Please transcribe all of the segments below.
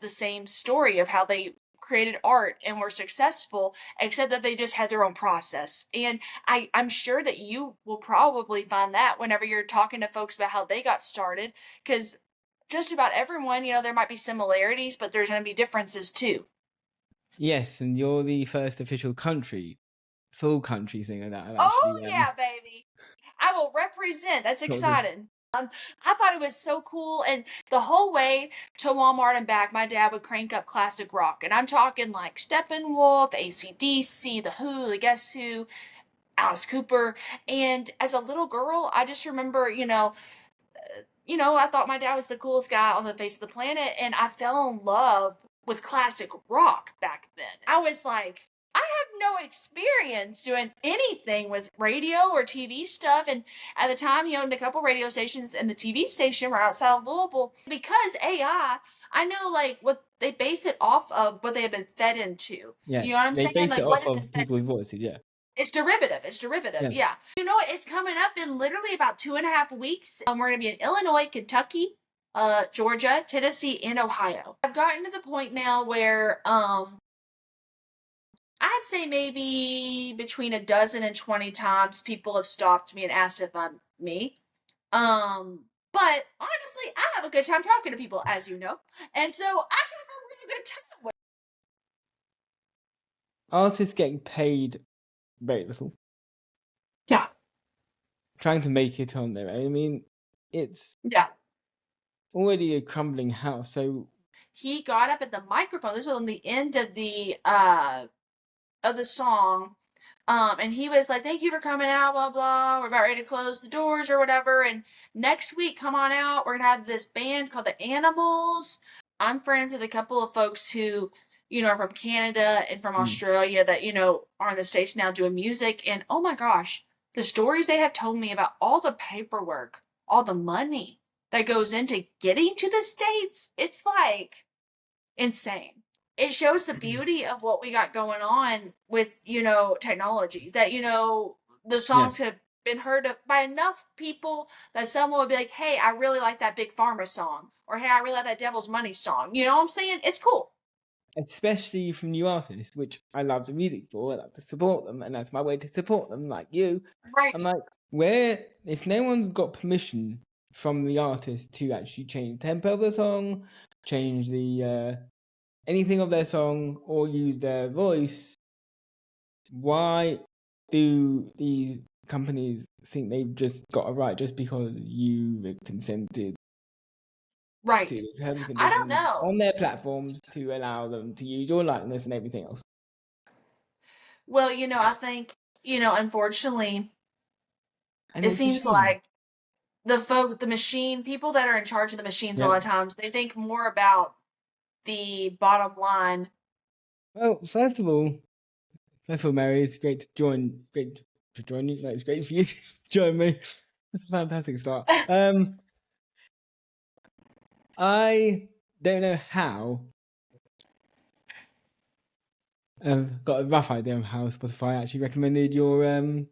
the same story of how they created art and were successful, except that they just had their own process. And I'm sure that you will probably find that whenever you're talking to folks about how they got started, because just about everyone, there might be similarities, but there's going to be differences too. Yes, and you're the first official full country singer that I've Oh, actually yeah, baby. I will represent. That's talked to. exciting. I thought it was so cool. And the whole way to Walmart and back, my dad would crank up classic rock. And I'm talking like Steppenwolf, AC/DC, The Who, The Guess Who, Alice Cooper. And as a little girl, I just remember, I thought my dad was the coolest guy on the face of the planet. And I fell in love with classic rock back then. I was like, I have no experience doing anything with radio or TV stuff. And at the time, he owned a couple radio stations, and the TV station were outside of Louisville. Because AI, I know like what they base it off of, what they have been fed into. Yeah, You know what I'm they saying? base it Like what off has been of fed. people's voices. Yeah, It's derivative. It's derivative. yeah. Yeah. You know what? It's coming up in literally about 2.5 weeks. We're going to be in Illinois, Kentucky, Georgia, Tennessee, and Ohio. I've gotten to the point now where I'd say maybe between a dozen and 20 times people have stopped me and asked if I'm me. But honestly, I have a good time talking to people, as you know. And so I have a really good time with Artists getting paid very little, Yeah. trying to make it on their own. I mean, it's Yeah. already a crumbling house. So He got up at the microphone. This was on the end of the song. And he was like, "Thank you for coming out, blah blah. We're about ready to close the doors or whatever. And next week, come on out. We're gonna have this band called the Animals." I'm friends with a couple of folks who, are from Canada and from Australia that, are in the States now doing music. And oh my gosh, the stories they have told me about all the paperwork, all the money that goes into getting to the States, it's like insane. It shows the beauty of what we got going on with, technology. That, the yeah, songs have been heard of by enough people that someone would be like, "Hey, I really like that Big Pharma song," or "Hey, I really like that Devil's Money song." You know what I'm saying? It's cool. especially from new artists, which I love the music for. I love to support them, and that's my way to support them. Like you, I'm Right. like, if no one's got permission from the artist to actually change the tempo of the song, change the anything of their song, or use their voice, why do these companies think they've just got a right just because you consented to Right. the terms and I don't conditions know. on their platforms to allow them to use your likeness and everything else? Well, I think, unfortunately, And it it's a seems shame. like the machine, people that are in charge of the machines a Yeah. lot of times, they think more about the bottom line. Well, first of all, Mary, it's great to join. Great to join you. No, it's great for you to join me. That's a fantastic start. I don't know how. I've got a rough idea of how Spotify actually recommended your thing,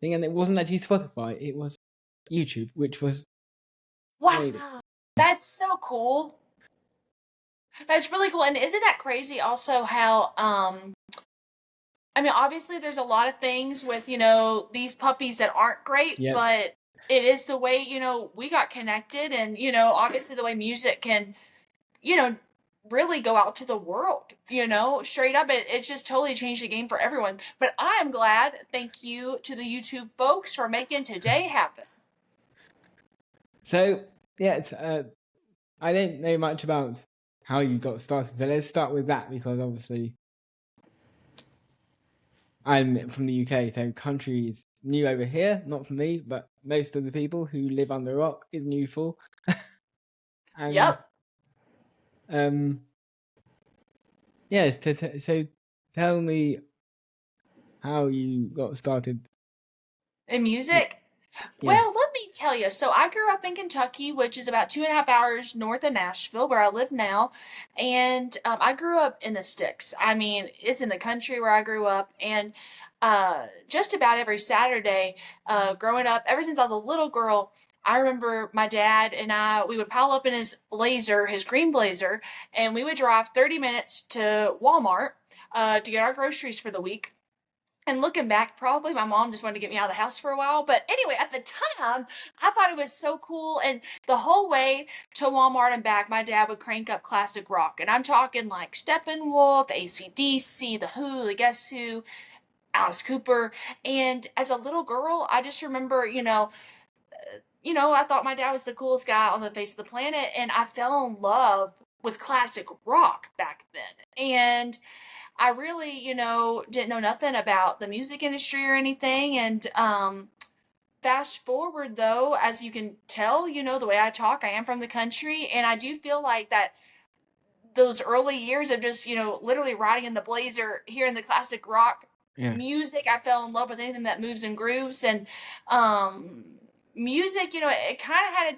and it wasn't actually Spotify. It was YouTube, which was amazing. Wow. That's so cool. That's really cool. And isn't that crazy also how I mean, obviously there's a lot of things with, these puppies that aren't great, Yep. but it is the way, we got connected, and, obviously the way music can, you know, really go out to the world, straight up. It's just totally changed the game for everyone. But I am glad, thank you to the YouTube folks for making today happen. So yeah, I don't know much about how you got started. So let's start with that because obviously I'm from the UK, so country is new over here. Not for me, but most of the people who live under a rock is new for. And Yep. yeah, so tell me how you got started. In Yeah, music? yeah, Well, let me tell you. So I grew up in Kentucky, which is about 2.5 hours north of Nashville, where I live now. And I grew up in the sticks. I mean, it's in the country where I grew up. And just about every Saturday, growing up, ever since I was a little girl, I remember my dad and we would pile up in his blazer, his green blazer, and we would drive 30 minutes to Walmart to get our groceries for the week. And looking back, probably my mom just wanted to get me out of the house for a while. But anyway, at the time, I thought it was so cool. And the whole way to Walmart and back, my dad would crank up classic rock. And I'm talking like Steppenwolf, AC/DC, The Who, The Guess Who, Alice Cooper. And as a little girl, I just remember, I thought my dad was the coolest guy on the face of the planet. And I fell in love with classic rock back then. And I really, didn't know nothing about the music industry or anything. And fast forward though, as you can tell, the way I talk, I am from the country. And I do feel like that those early years of just, literally riding in the blazer, hearing the classic rock Yeah. music, I fell in love with anything that moves and grooves. And um, music, it kind of had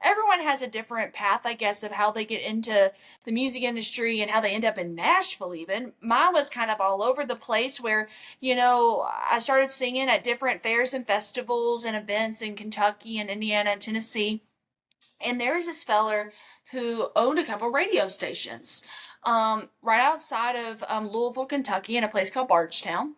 everyone has a different path, I guess, of how they get into the music industry and how they end up in Nashville, even. Mine was kind of all over the place where, I started singing at different fairs and festivals and events in Kentucky and Indiana and Tennessee. And there was this feller who owned a couple radio stations right outside of Louisville, Kentucky, in a place called Bardstown.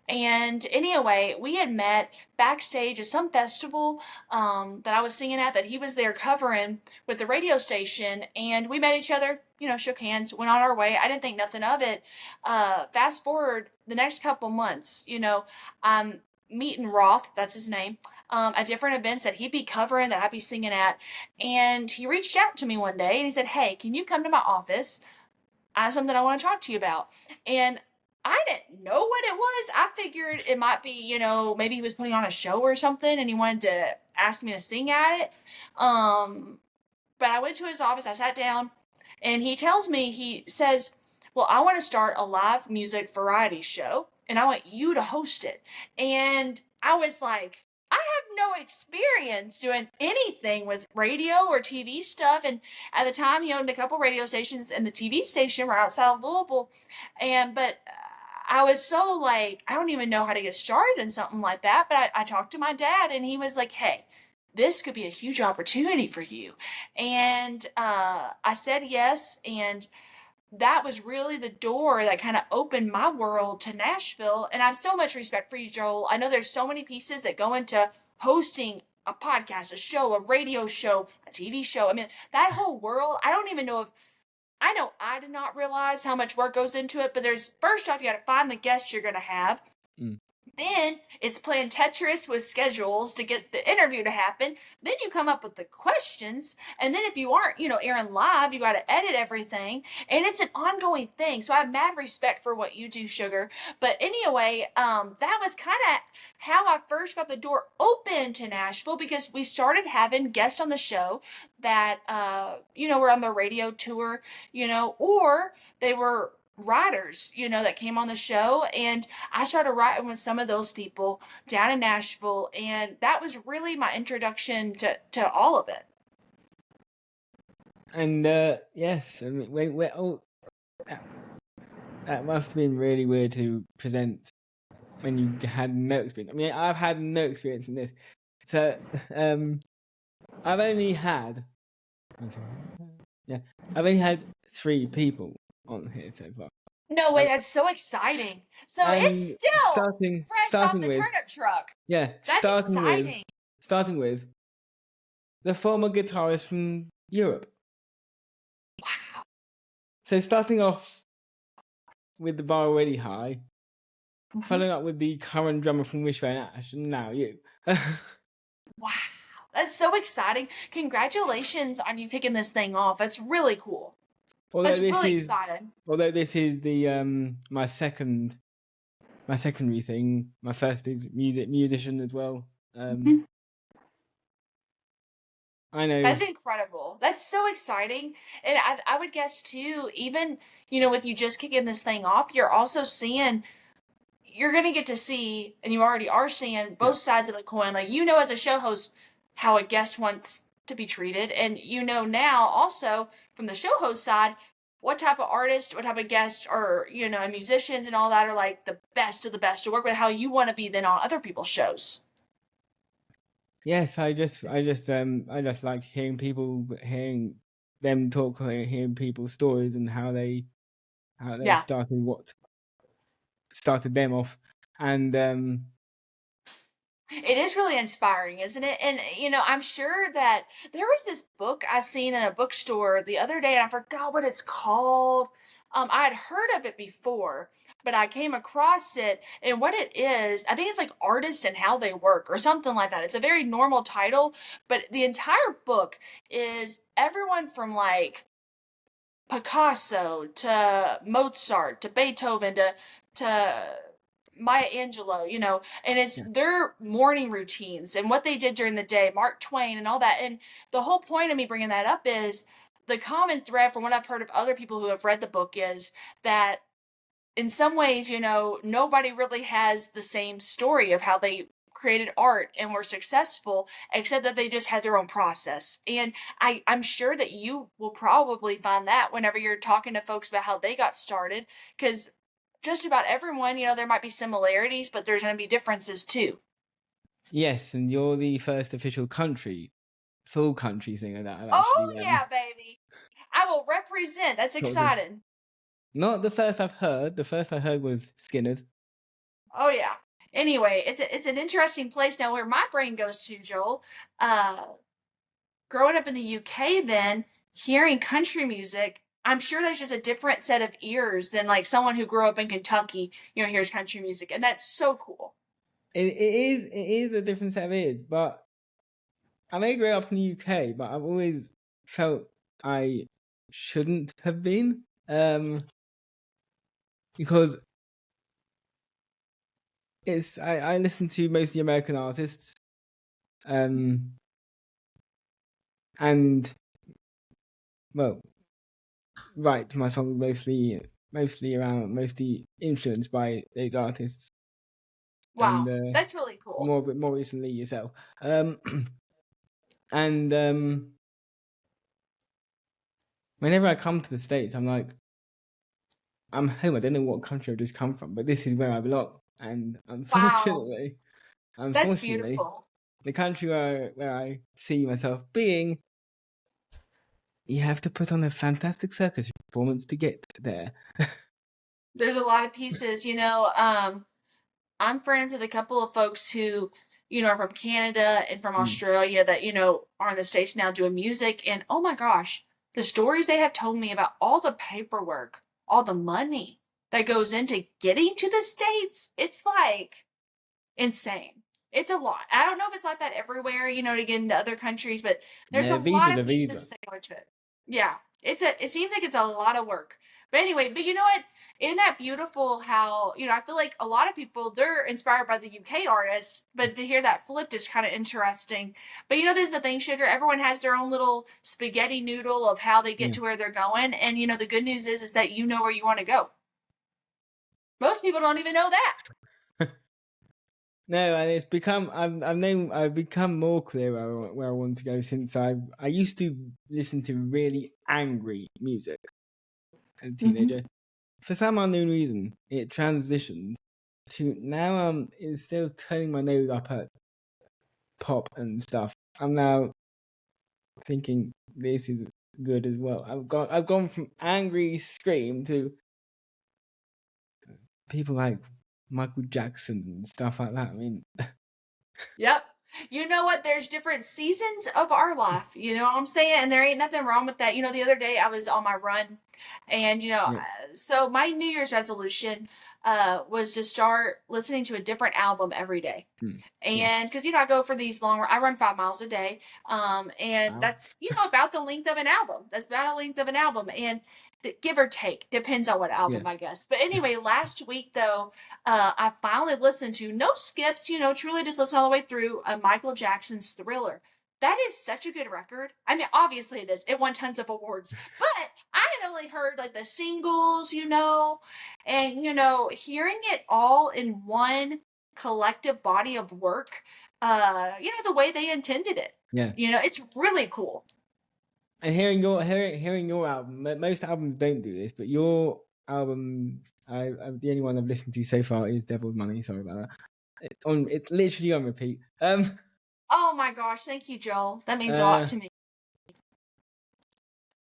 And anyway, we had met backstage at some festival that I was singing at that he was there covering with the radio station. And we met each other, shook hands, went on our way. I didn't think nothing of it. Fast forward the next couple months, I'm meeting Roth, that's his name, at different events that he'd be covering, that I'd be singing at. And he reached out to me one day and he said, "Hey, can you come to my office? I have something I want to talk to you about." And I didn't know what it was. I figured it might be, maybe he was putting on a show or something and he wanted to ask me to sing at it. But I went to his office, I sat down, and he says, "Well, I want to start a live music variety show and I want you to host it." And I was like, I have no experience doing anything with radio or TV stuff. And at the time, he owned a couple radio stations, and the TV station were outside of Louisville. But I was so like, I don't even know how to get started in something like that. But I talked to my dad, and he was like, "Hey, this could be a huge opportunity for you." And I said yes. And that was really the door that kind of opened my world to Nashville. And I have so much respect for you, Joel. I know there's so many pieces that go into hosting a podcast, a show, a radio show, a TV show. I mean, that whole world, I don't even know if I know I did not realize how much work goes into it, but there's first off, you got to find the guests you're going to have. Mm. Then it's playing Tetris with schedules to get the interview to happen. Then you come up with the questions. And then if you aren't, airing live, you got to edit everything. And it's an ongoing thing. So I have mad respect for what you do, Sugar. But anyway, that was kind of how I first got the door open to Nashville, because we started having guests on the show that, were on the radio tour, or they were writers, that came on the show. And I started writing with some of those people down in Nashville. And that was really my introduction to all of it. And yes, I mean, that must have been really weird to present when you had no experience. I mean, I've had no experience in this. So I've only had I've only had 3 people on here so far. No way, that's so exciting. So it's still fresh off the turnip truck. Yeah, that's exciting. Starting with the former guitarist from Europe. Wow. So starting off with the bar already high, following up with the current drummer from Wishbone Ash, and now you. Wow, that's so exciting. Congratulations on you kicking this thing off. That's really cool. That's really exciting. Although this is the my secondary thing. My first is musician as well. I know. That's incredible. That's so exciting. And I would guess too, even, with you just kicking this thing off, you're also seeing, you're going to get to see, and you already are seeing both sides of the coin. Like, as a show host, how a guest wants to be treated. And now also from the show host side, what type of artist, what type of guest, or, musicians and all that are like the best of the best to work with, how you want to be then on other people's shows. Yes, I just like hearing them talk, hearing people's stories and how they Yeah. started, what started them off, and It is really inspiring, isn't it? And I'm sure that there was this book I seen in a bookstore the other day, and I forgot what it's called. I had heard of it before, but I came across it, and what it is, I think it's like artists and how they work or something like that. It's a very normal title, but the entire book is everyone from like Picasso to Mozart to Beethoven to Maya Angelou, and it's yeah. their morning routines and what they did during the day, Mark Twain and all that. And the whole point of me bringing that up is the common thread from what I've heard of other people who have read the book is that in some ways, nobody really has the same story of how they created art and were successful, except that they just had their own process. And I'm sure that you will probably find that whenever you're talking to folks about how they got started, because just about everyone, there might be similarities, but there's going to be differences too. Yes, and you're the first official full country singer that I've Oh, actually yeah, baby. I will represent. That's talked to. exciting. Not the first I've heard. The first I heard was Skinner's. Oh yeah. Anyway, it's an interesting place now where my brain goes to, Joel. Uh, Growing up in the UK, then hearing country music, I'm sure there's just a different set of ears than like someone who grew up in Kentucky, hears country music, and that's so cool. It is a different set of ears, but I may grow up in the UK, but I've always felt I shouldn't have been, because I listen to mostly American artists, um, and well, write my songs mostly influenced by those artists, and Wow, that's really cool. more recently yourself. Um, and whenever I come to the States, I'm like, I'm home. I don't know what country I've just come from, but this is where I belong. And Wow, that's unfortunately, beautiful. the country where I see myself being, you have to put on a fantastic circus performance to get there. There's a lot of pieces, I'm friends with a couple of folks who, are from Canada and from Mm. Australia that, are in the States now doing music. And oh my gosh, the stories they have told me about all the paperwork, all the money that goes into getting to the States, it's like insane. It's a lot. I don't know if it's like that everywhere, to get into other countries, but there's a No, lot visa's of a visa. pieces that go into it. Yeah, it seems like it's a lot of work. But anyway, but you know what? Isn't that beautiful how, I feel like a lot of people, they're inspired by the UK artists, but to hear that flipped is kind of interesting. But this is the thing, Sugar, everyone has their own little spaghetti noodle of how they get Yeah. to where they're going. And, the good news is that you know where you want to go. Most people don't even know that. No, and it's become I've become more clear where I want to go, since I used to listen to really angry music as a Mm-hmm. teenager. For some unknown reason, it transitioned to now, instead of turning my nose up at pop and stuff, I'm now thinking this is good as well. I've gone from angry scream to people like Michael Jackson and stuff like that. I mean, Yep. You know what? There's different seasons of our life. You know what I'm saying? And there ain't nothing wrong with that. The other day I was on my run, and yeah, so my New Year's resolution was to start listening to a different album every day. yeah, And because I go for these long, I run 5 miles a day, and wow, that's about the length of an album. That's about the length of an album, and give or take, depends on what yeah, album, I guess. But anyway, last week though, I finally listened to no skips. Truly just listen all the way through Michael Jackson's Thriller. That is such a good record. I mean, obviously it is. It won tons of awards, but I had only heard like the singles, and hearing it all in one collective body of work, the way they intended it. yeah. It's really cool. And hearing your album, most albums don't do this, but your album, the only one I've listened to so far is Devil's Money. Sorry about that. It's literally on repeat. Oh my gosh, thank you, Joel. That means a lot Uh, to me.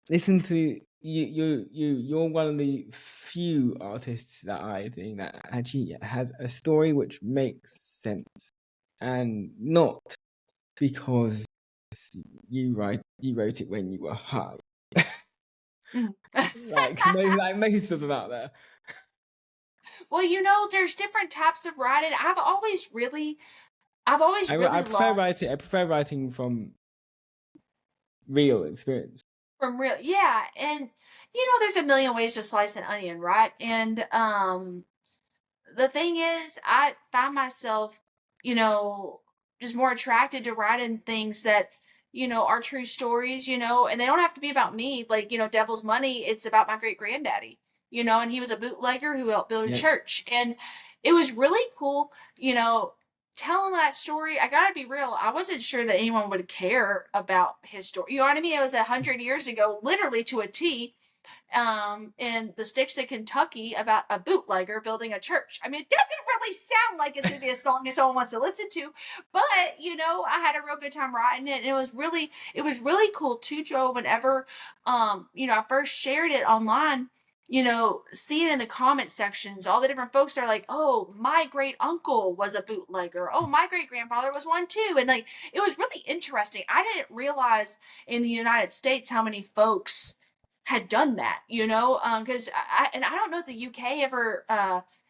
listen to you're one of the few artists that I think that actually has a story which makes sense, and not because you wrote it when you were high, Mm. like most of them out there. Well, there's different types of writing. I've always I really prefer loved writing. I prefer writing from real experience. from real, yeah, and there's a million ways to slice an onion, right? And the thing is, I find myself, you know, just more attracted to writing things that, are true stories, and they don't have to be about me. Like, Devil's Money, it's about my great granddaddy, and he was a bootlegger who helped build a Yeah, church. And it was really cool, telling that story. I gotta be real, I wasn't sure that anyone would care about his story. You know what I mean? It was 100 years ago, literally to a T, in the sticks of Kentucky about a bootlegger building a church. I mean, it doesn't really sound like it's going to be a song that someone wants to listen to, but I had a real good time writing it, and it was really cool too, Joe. Whenever, I first shared it online. Seeing in the comment sections, all the different folks are like, "Oh, my great uncle was a bootlegger. Oh, my great grandfather was one too," and like it was really interesting. I didn't realize in the United States how many folks had done that, because I don't know if the UK ever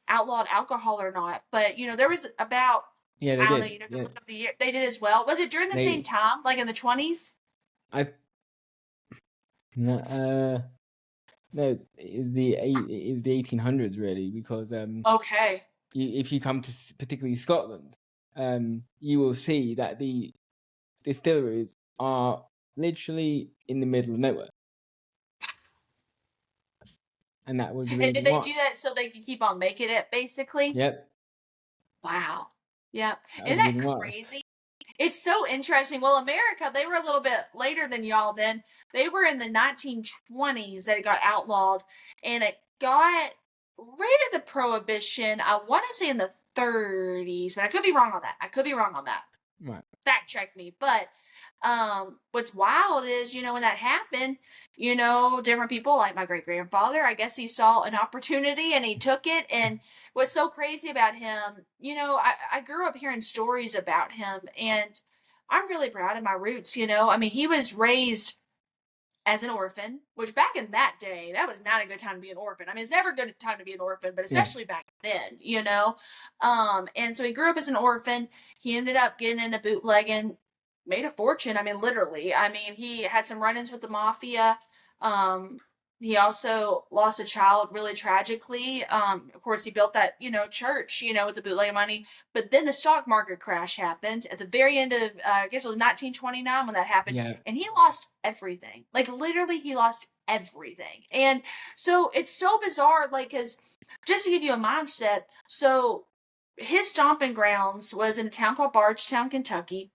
outlawed alcohol or not, but there was about, yeah, they I don't know, did. have to Yeah, look up the year. They did as well. Was it during the same they. time, like in the 20s? I no, no, it was the 1800s really, because Okay. if you come to particularly Scotland, you will see that the distilleries are literally in the middle of nowhere, and that was the And did reason they why. do that so they could keep on making it, basically? Yep, Wow. Yeah. that was Isn't the that reason why. crazy? It's so interesting. Well, America, they were a little bit later than y'all then. They were in the 1920s that it got outlawed, and it got rid of the prohibition, I want to say in the 30s, but I could be wrong on that. I could be wrong on that. Right. Fact check me. But what's wild is, when that happened, different people like my great grandfather, I guess he saw an opportunity and he took it. And what's so crazy about him, I grew up hearing stories about him, and I'm really proud of my roots. I mean, he was raised as an orphan, which back in that day, that was not a good time to be an orphan. I mean, it's never a good time to be an orphan, but Yeah. especially back then, And so he grew up as an orphan. He ended up getting into bootlegging, made a fortune. I mean, literally. I mean, he had some run-ins with the mafia. Um, he also lost a child really tragically. Of course, he built that, church, with the bootleg money. But then the stock market crash happened at the very end of, I guess it was 1929 when that happened, Yeah. and he lost everything. Like literally, he lost everything. And so it's so bizarre. Like, cause just to give you a mindset, so his stomping grounds was in a town called Bardstown, Kentucky,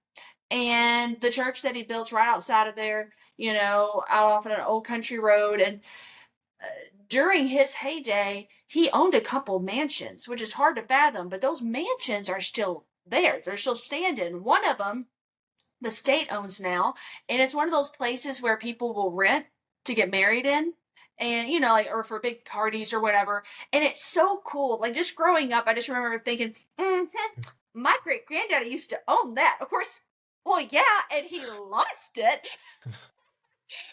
and the church that he built right outside of there. Out off on an old country road, and during his heyday, he owned a couple mansions, which is hard to fathom, but those mansions are still there. They're still standing. One of them the state owns now, and it's one of those places where people will rent to get married in, and like, or for big parties or whatever. And it's so cool. Like, just growing up, I just remember thinking, my great granddaddy used to own that. Of course, well, yeah, and he lost it.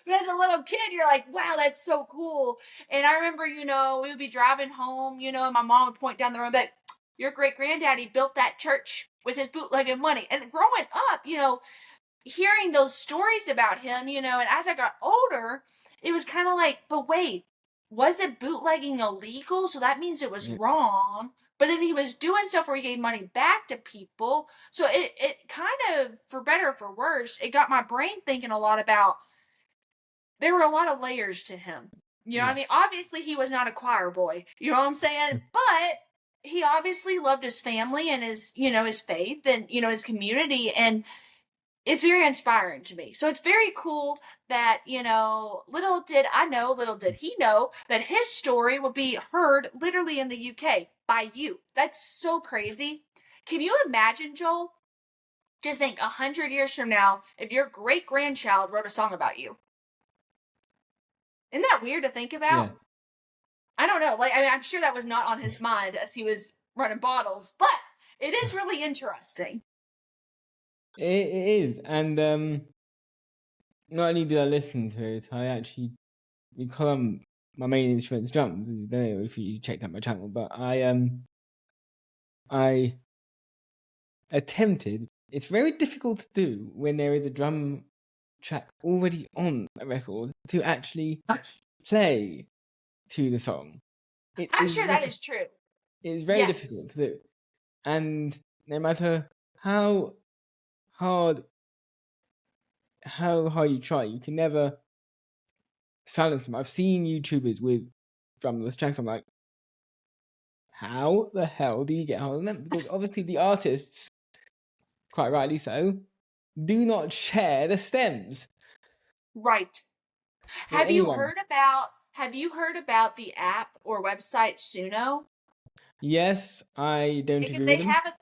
But as a little kid, you're like, wow, that's so cool. And I remember, we would be driving home, and my mom would point down the road, but your great granddaddy built that church with his bootlegging money. And growing up, hearing those stories about him, and as I got older, it was kind of like, but wait, was it bootlegging illegal? So that means it was Yeah. wrong. But then he was doing stuff where he gave money back to people. So it kind of, for better or for worse, it got my brain thinking a lot about, there were a lot of layers to him. You know what I Yeah. mean? Obviously, he was not a choir boy. You know what I'm saying? But he obviously loved his family and his faith and, his community. And it's very inspiring to me. So it's very cool that, little did he know that his story will be heard literally in the UK by you. That's so crazy. Can you imagine, Joel? Just think 100 years from now, if your great grandchild wrote a song about you. Isn't that weird to think Yeah, about? I don't know. Like, I mean, I'm sure that was not on his mind as he was running bottles, but it is really interesting. it is. And not only did I listen to it, I actually, because my main instrument's drums. I don't know if you checked out my channel, but I attempted. It's very difficult to do when there is a drum track already on a record to actually play to the song. It I'm is sure that is true. very difficult Yes. to do, and no matter how hard you try, you can never silence them. I've seen YouTubers with drumless tracks. I'm like, how the hell do you get hold of them? Because obviously the artists, quite rightly so, do not share the stems Right. with anyone. Have you heard about the app or website Suno? Yes, I don't Because agree with they them. have a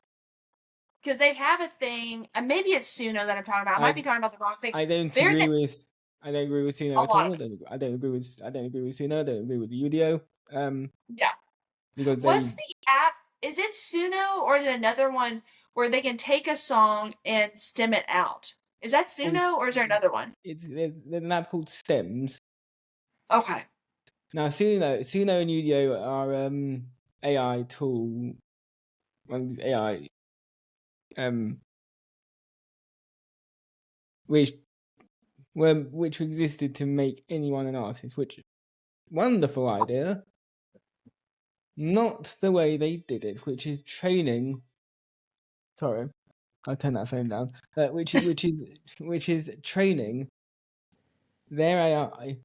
because they have a thing, and maybe it's Suno that I'm talking about. I might I be talking about the wrong thing. I don't There's agree with a Suno at lot all. of it. I don't agree with Suno. I don't agree with the UDO. Yeah. Because What's they the app? Is it Suno or is it another one where they can take a song and stem it out? Is that oh, Suno or is there another one? it's there's an app called Stems. Okay. Now Suno and UDO are AI tool, one of these AI um which which existed to make anyone an artist, which wonderful idea. Not the way they did it, which is training. Sorry, I'll turn that phone down. Which is training their AI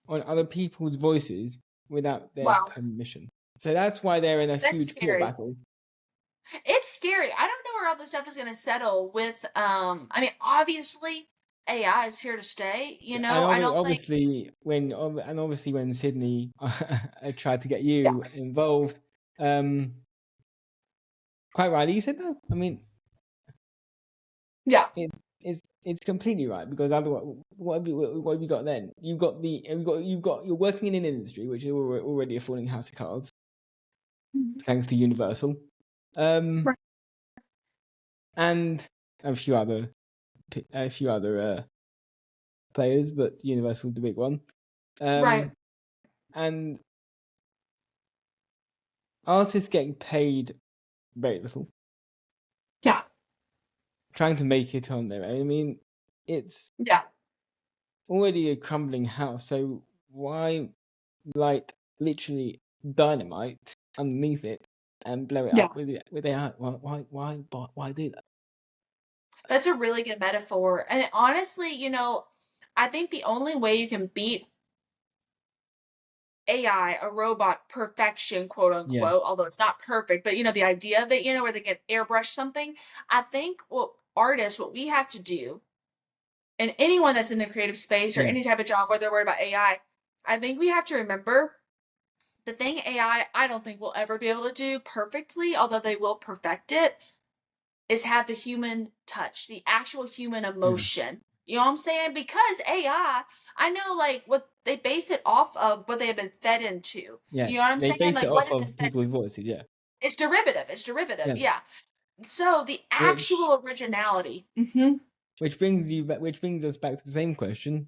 on other people's voices without their Wow. permission. So that's why they're in a That's huge court scary. battle. It's scary. I don't know where all this stuff is going to settle with I mean obviously AI is here to stay, you Yeah, know. I don't think obviously when Sydney tried to get yeah. you involved, um, quite rightly you said no. I mean, Yeah. it's completely right because otherwise, what have you got then? You're working in an industry which is already a falling house of cards Mhm. thanks to Universal, um, Right. and a few other players, but Universal's the big one. Right. And artists getting paid very little, Yeah. trying to make it on their own. I mean, it's Yeah. already a crumbling house, so why light literally dynamite underneath it and blow it Yeah. up with AI? Why do that? That's a really good metaphor. And honestly, you know, I think the only way you can beat AI, a robot perfection, quote Yeah, unquote, although it's not perfect, but you know, the idea of it, you know, where they can airbrush something. I think what we have to do, and anyone that's in the creative space or yeah, any type of job, whether they're worried about I think we have to remember the thing I don't think we'll ever be able to do perfectly, although they will perfect it, is have the human touch, the actual human yeah, emotion. You know what I'm saying? Because I know like what they base it off of what they have been fed into. yeah. You know what I'm They saying? base it Like what off has been of fed. people's voices. Yeah, It's derivative. It's derivative. yeah. Yeah. So the Which actual originality. Mm-hmm. which brings us back to the same question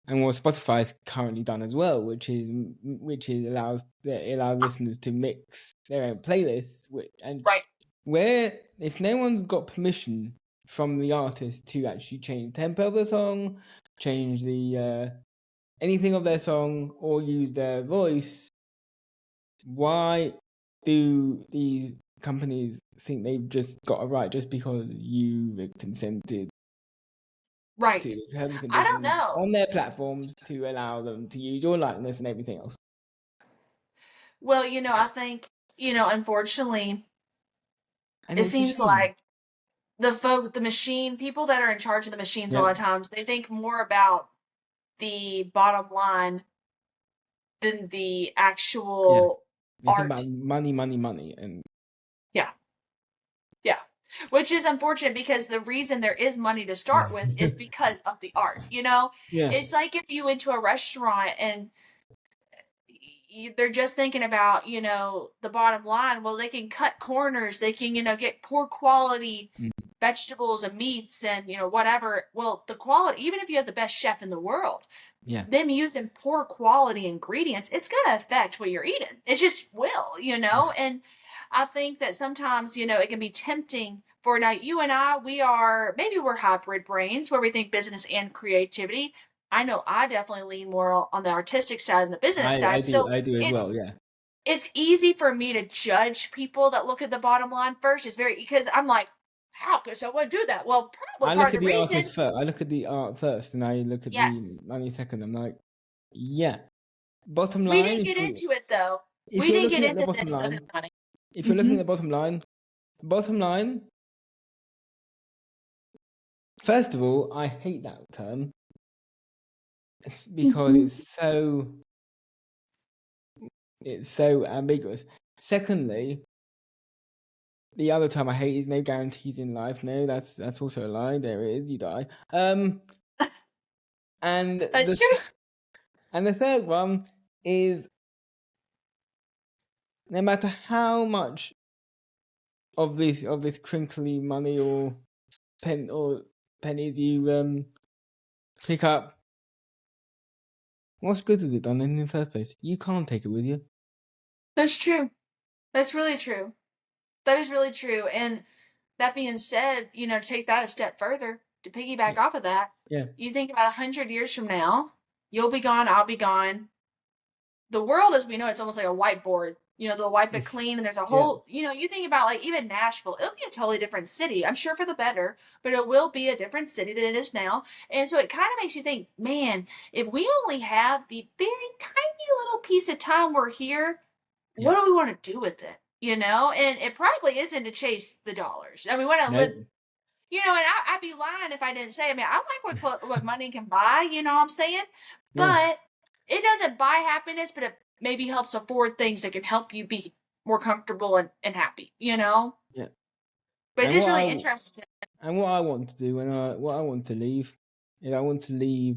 and what Spotify's currently done as well, which is allows listeners to mix their own playlists, and Right. where if no one's got permission from the artist to actually change the tempo of the song, change the anything of their song, or use their voice, why do these companies think they've just got a right just because you consented to Right. the terms and I don't conditions know. on their platforms to allow them to use your likeness and everything else. Well, you know, I think, you know, unfortunately, And it it's a seems shame. like the machine, people that are in charge of the machines a Yeah, lot of times, they think more about the bottom line than the yeah. actual They think about art. money, money, money, and Yeah. Yeah. Which is unfortunate because the reason there is money to start with is because of the art, you know? Yeah, It's like if you went to a restaurant and they're just thinking about, the bottom line. Well, they can cut corners, they can, get poor quality mm, vegetables and meats and, whatever. Well, the quality, even if you have the best chef in the world, yeah. them using poor quality ingredients, it's going to affect what you're eating. It just will, And I think that sometimes, it can be tempting for now you and I, maybe we're hybrid brains where we think business and creativity. I know I definitely lean more on the artistic side than the business I side. do So I do as it's well. Yeah, it's easy for me to judge people that look at the bottom line first. It's very because I'm like, how could someone do that? Well, probably I part look of at the the artist reason, first. I look at the art first, and I look at the yes. money second. I'm like, yeah. Bottom We line, didn't get into it though. if We you're didn't get looking at the into bottom this other line, than money. if you're looking Mm-hmm. at the bottom line, first of all, I hate that term because Mm-hmm. it's so ambiguous. Secondly, the other term I hate is no guarantees in life. No, that's also a lie. There it is, you die. And That's the true. and the third one is no matter how much of this crinkly money or pennies you pick up, what's good has it done in the first place? You can't take it with you. That's true. That's really true. That is really true. And that being said, take that a step further to piggyback Yeah, off of that. yeah, You think about 100 years from now, you'll be gone, I'll be gone. The world as we know it's almost like a whiteboard. They'll wipe it clean and there's a yeah, whole, you think about like even Nashville, it'll be a totally different city. I'm sure for the better, but it will be a different city than it is now. And so it kind of makes you think, man, if we only have the very tiny little piece of time we're here, yeah. what do we want to do with it? And it probably isn't to chase the dollars. I mean, we want to live, No, and I'd be lying if I didn't say. I mean, I like what money can buy. You know what I'm saying? yeah, But it doesn't buy happiness, but it maybe helps afford things that can help you be more comfortable and happy. yeah. But it And is what really I interesting. what I want to do and what I want to leave is I want to leave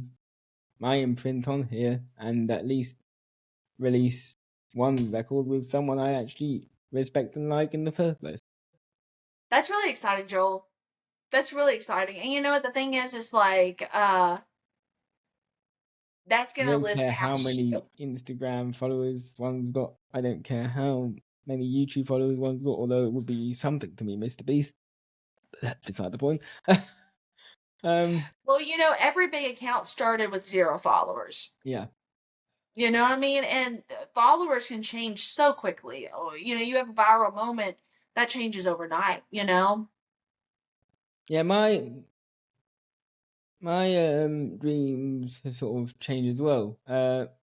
my imprint on here and at least release one record with someone I actually respect and like in the first place. That's really exciting, Joel. That's really exciting. And you know what the thing is like that's I gonna don't live care how past many you. Instagram followers one's got. I don't care how many YouTube followers one's got, although it would be something to me, Mr. Beast. But that's beside the point. um, Well, every big account started with 0 followers. yeah. You know what I mean? And followers can change so quickly. Oh, you have a viral moment that changes overnight. Yeah, my dreams have sort of changed as well.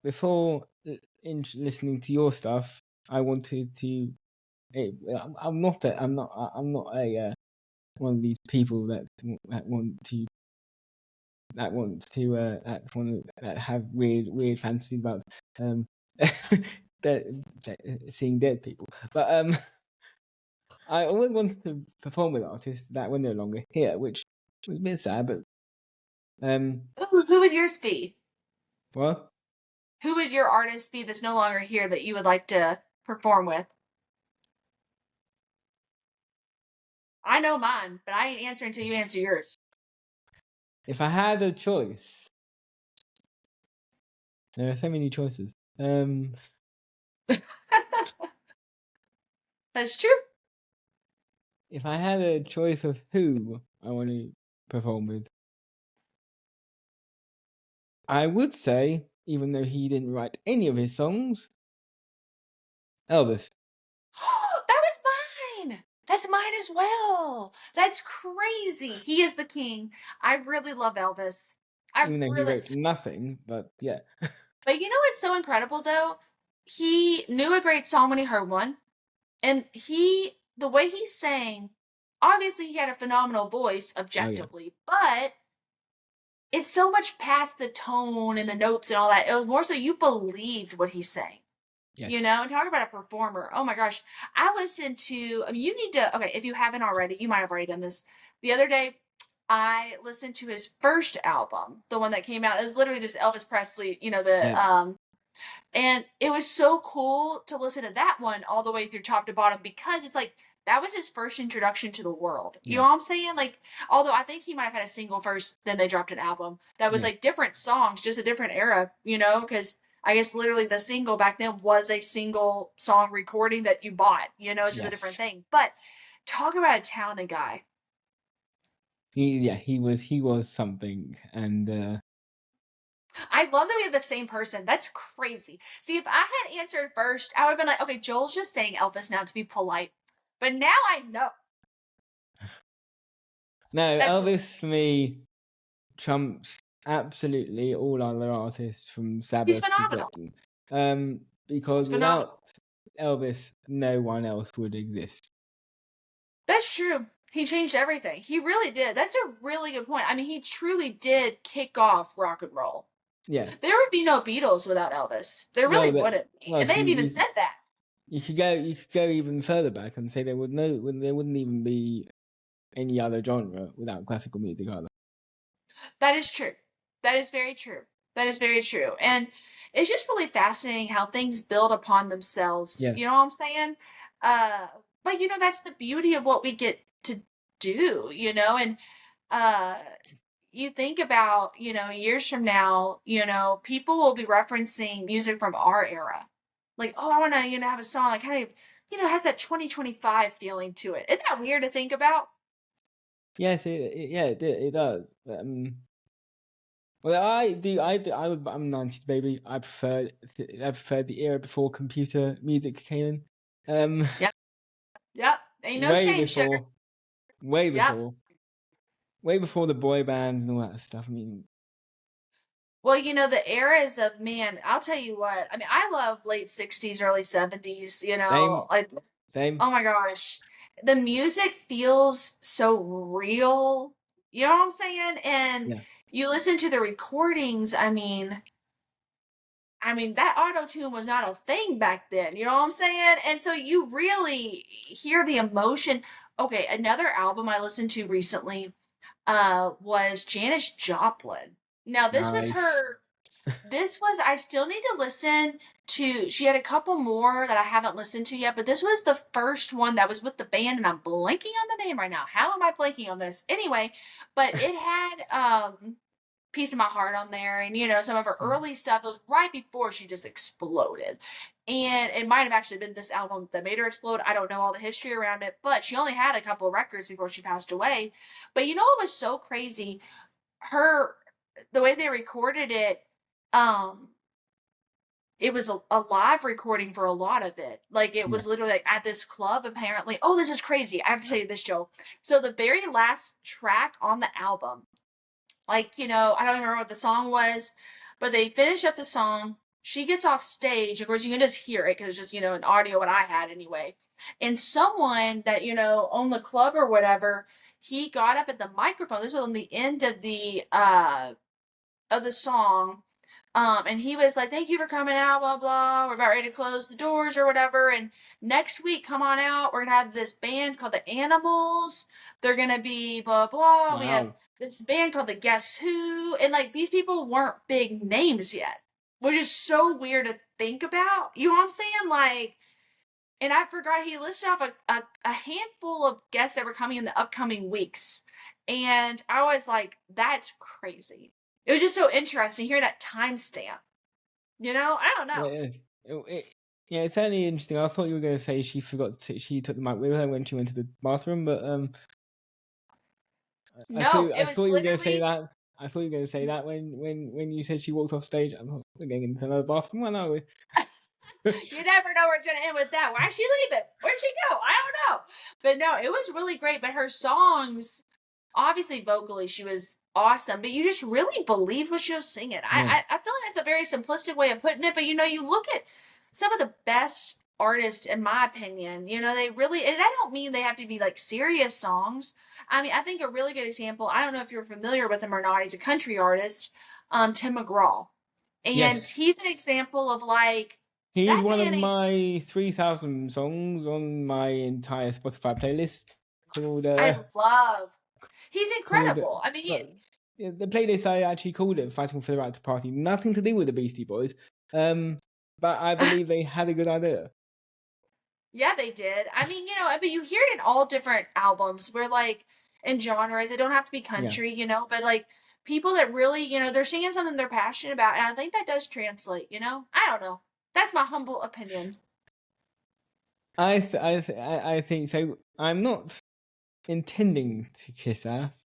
Before listening to your stuff, I wanted to. I'm not a one of these people that want to that have weird fantasies about um that, seeing dead people. But I always wanted to perform with artists that were no longer here, which was a bit sad. But Who would yours be? well, Who would your artist be that's no longer here that you would like to perform with? I know mine, but I ain't answering until you answer yours. if I had a choice, there are so many choices. That's true. If I had a choice of who I want to perform with, I would say, even though he didn't write any of his songs, Elvis. That was mine. That's mine as well. That's crazy. He is the king. I really love Elvis. I Even though he really, wrote nothing, but yeah, but you know what's so incredible though? He knew a great song when he heard one. And the way he sang, obviously he had a phenomenal voice oh yeah, objectively, but it's so much past the tone and the notes and all that. It was more so you believed what he sang. You Yes. know, and talk about a performer. Oh my gosh. I listened to, I mean, you need to, okay, if you haven't already, you might have already done this. The other day, I listened to his first album, the one that came out. It was literally just Elvis Presley, you know, Yep. and it was so cool to listen to that one all the way through top to bottom because it's like that was his first introduction to the world. You Yeah. know what I'm saying? Like, although I think he might have had a single first, then they dropped an album that was Yeah. like different songs, just a different era, you know? Because I guess literally the single back then was a single song recording that you bought, you know? It's just a Yes. different thing. But talk about a talented guy. He was something, and I love that we have the same person. That's crazy. See, if I had answered first, I would have been like, okay, Joel's just saying Elvis now to be polite. But now I know. no, That's really, Elvis for me trumps absolutely all other artists from he's Sabbath to phenomenal. Zeppelin. He's Because phenomenal. without Elvis, no one else would exist. That's true. He changed everything. He really did. That's a really good point. I mean, he truly did kick off rock and roll. Yeah. There would be no Beatles without Elvis. There really Well, that wouldn't be. well, And if they've even you said that. you could go even further back and say there wouldn't even be any other genre without classical music either. That is true. That is very true. That is very true. And it's just really fascinating how things build upon themselves. Yeah. You know what I'm saying? Uh, but you know, that's the beauty of what we get to do, you know, and uh you think about, you know, years from now, you know, people will be referencing music from our era. Like, oh, I want to, you know, have a song that kind of, you know, has that 2025 feeling to it. Isn't that weird to think about? Yes, it does. Well, I'm 90s baby. I prefer the era before computer music came in. Yep. Yep. Ain't no Way shame, sugar. before, way Yep. before, way before the boy bands and all that stuff. I mean, Well, you know, the eras of man, I'll tell you what. I mean, I love late 60s, early 70s, you know, same, like, same. oh my gosh. The music feels so real. You know what I'm saying? And Yeah, you listen to the recordings, I mean that auto tune was not a thing back then. You know what I'm saying? And so you really hear the emotion. Okay, another album I listened to recently was Janis Joplin. Now nice. this was I still need to listen to. She had a couple more that I haven't listened to yet, but this was the first one that was with the band and I'm blanking on the name right now. How am I blanking on this? Anyway, but it had Piece of My Heart on there and you know some of her Mm. early stuff. It was right before she just exploded. And it might have actually been this album that made her explode. I don't know all the history around it, but she only had a couple of records before she passed away. But you know what was so crazy? Her the way they recorded it, um, it was a live recording for a lot of it. Like it Yeah, was literally like at this club apparently. Oh, this is crazy. I have to tell you this, Joe. So the very last track on the album, like, you know, I don't remember what the song was, but they finish up the song. She gets off stage. Of course, you can just hear it because it's just, you know, an audio what I had anyway. And someone that, you know, owned the club or whatever, he got up at the microphone. This was on the end of the song. And he was like, "Thank you for coming out, blah blah. We're about ready to close the doors or whatever. And next week, come on out. We're gonna have this band called the Animals. They're gonna be blah blah. We have wow. this band called the Guess Who, and like these people weren't big names yet, which is so weird to think about. You know what I'm saying? Like, and I forgot he listed off a handful of guests that were coming in the upcoming weeks. And I was like, that's crazy. It was just so interesting hearing that timestamp. You know, I don't Yeah, know. yeah, it's certainly interesting. I thought you were going to say she took the mic with her when she went to the bathroom, but No, it I was thought you were going to say literally that. I thought you were going to say that when you said she walked off stage. I'm not we're getting into another bathroom one, are we? you never know where it's gonna end with that. Why'd she leave it? Where'd she go? I don't know. But no, it was really great. But her songs, obviously vocally, she was awesome. But you just really believed what she was singing. Yeah. I feel like that's a very simplistic way of putting it. But you know, you look at some of the best artists, in my opinion. You know, they really, and I don't mean they have to be like serious songs. I mean, I think a really good example. I don't know if you're familiar with him or not. He's a country artist, Tim McGraw, and Yes. he's an example of like He's That one of man ain't. my 3,000 songs on my entire Spotify playlist called I love. He's called incredible. I mean, well, yeah, the playlist I actually called it "Fighting for the Right to Party." Nothing to do with the Beastie Boys, but I believe they had a good idea. yeah, they did. I mean, but you hear it in all different albums where like in genres. It don't have to be Yeah, country, but like people that really, they're singing something they're passionate about, and I think that does translate. I don't know. That's my humble opinion. I think so. I'm not intending to kiss ass,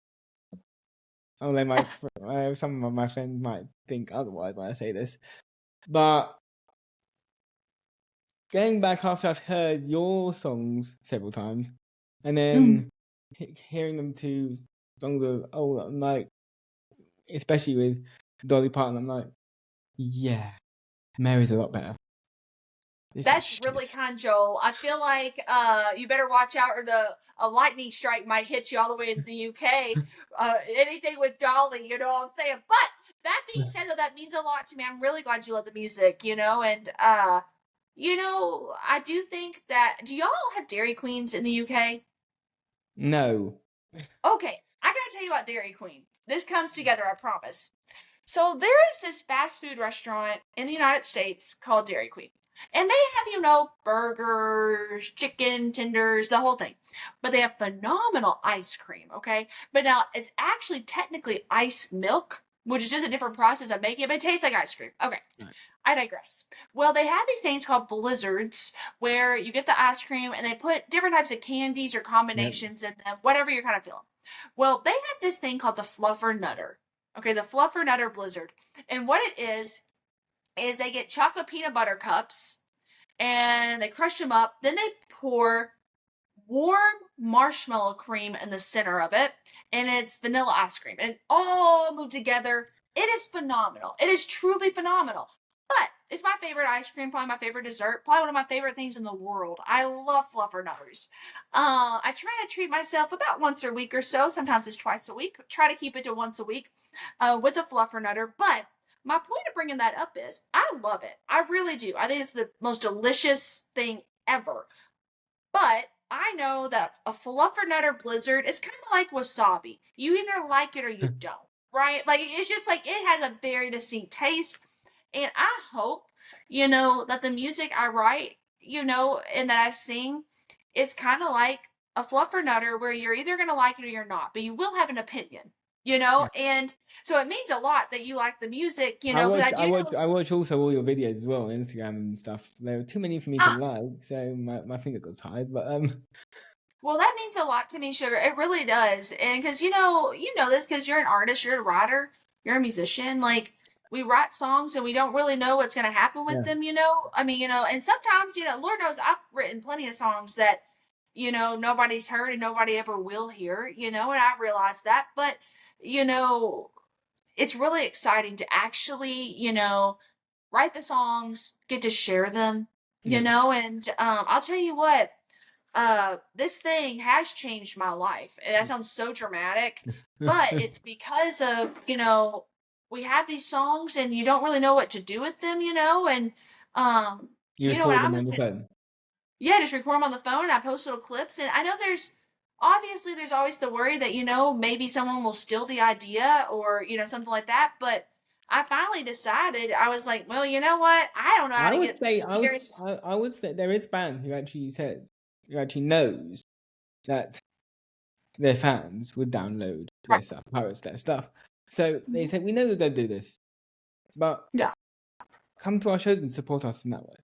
although some of my friends might think otherwise when I say this. But going back after I've heard your songs several times, and Mm. then hearing them to songs of I'm like, especially with Dolly Parton, I'm like, yeah, Mary's a lot better. This is That's really shit. kind, Joel. I feel like you better watch out, or a lightning strike might hit you all the way to the UK. Anything with Dolly, you know what I'm saying? But that being said, though, that means a lot to me. I'm really glad you love the music, and I do think that. Do y'all have Dairy Queens in the UK? No, Okay, I gotta tell you about Dairy Queen. This comes together, I promise. So there is this fast food restaurant in the United States called Dairy Queen. And they have, burgers, chicken tenders, the whole thing. But they have phenomenal ice cream, okay? But now it's actually technically ice milk, which is just a different process of making it, but it tastes like ice cream. Okay. right. I digress. Well, they have these things called blizzards where you get the ice cream and they put different types of candies or Yep. combinations in them, whatever you're kind of feeling. Well, they have this thing called the Fluffer Nutter. Okay, the Fluffer Nutter Blizzard. And what it is they get chocolate peanut butter cups and they crush them up. Then they pour warm marshmallow cream in the center of it, and it's vanilla ice cream. And it all moved together. It is phenomenal. It is truly phenomenal. But it's my favorite ice cream, probably my favorite dessert, probably one of my favorite things in the world. I love fluffernutters. I try to treat myself about once a week or so. Sometimes it's twice a week. Try to keep it to once a week with a fluffernutter. But my point of bringing that up is I love it. I really do. I think it's the most delicious thing ever. But I know that a fluffernutter blizzard is kind of like wasabi. You either like it or you don't, right? Like it's just like it has a very distinct taste, and I hope that the music I write, and that I sing, it's kind of like a fluffernutter where you're either gonna like it or you're not, but you will have an opinion, Yeah. and so it means a lot that you like the music, I because I watch, I do watch, know. I watch also all your videos as well on Instagram and stuff. There were too many for me to Ah, like, so my finger got tired. But Well, that means a lot to me, Sugar. It really does. And because you know this because you're an artist, you're a writer, you're a musician. Like we write songs and we don't really know what's going to happen with yeah, them. I mean, and sometimes, Lord knows I've written plenty of songs that, nobody's heard and nobody ever will hear. And I realize that. But you know, it's really exciting to actually, write the songs, get to share them. yeah. And I'll tell you what, this thing has changed my life. And that sounds so dramatic, but it's because of, we have these songs and you don't really know what to do with them, and, um, You when record I'm them on the moving, phone. yeah, just record them on the phone and I post little clips. And I know obviously there's always the worry that, maybe someone will steal the idea or, something like that. But I finally decided, I was like, well, you know what? I don't know how I to would get say the lyrics. I would say there is a band who actually knows that their fans would download their Right. stuff, pirate their stuff. So they Mhm. said, we know we're going to do this, but Yeah. come to our shows and support us in that way.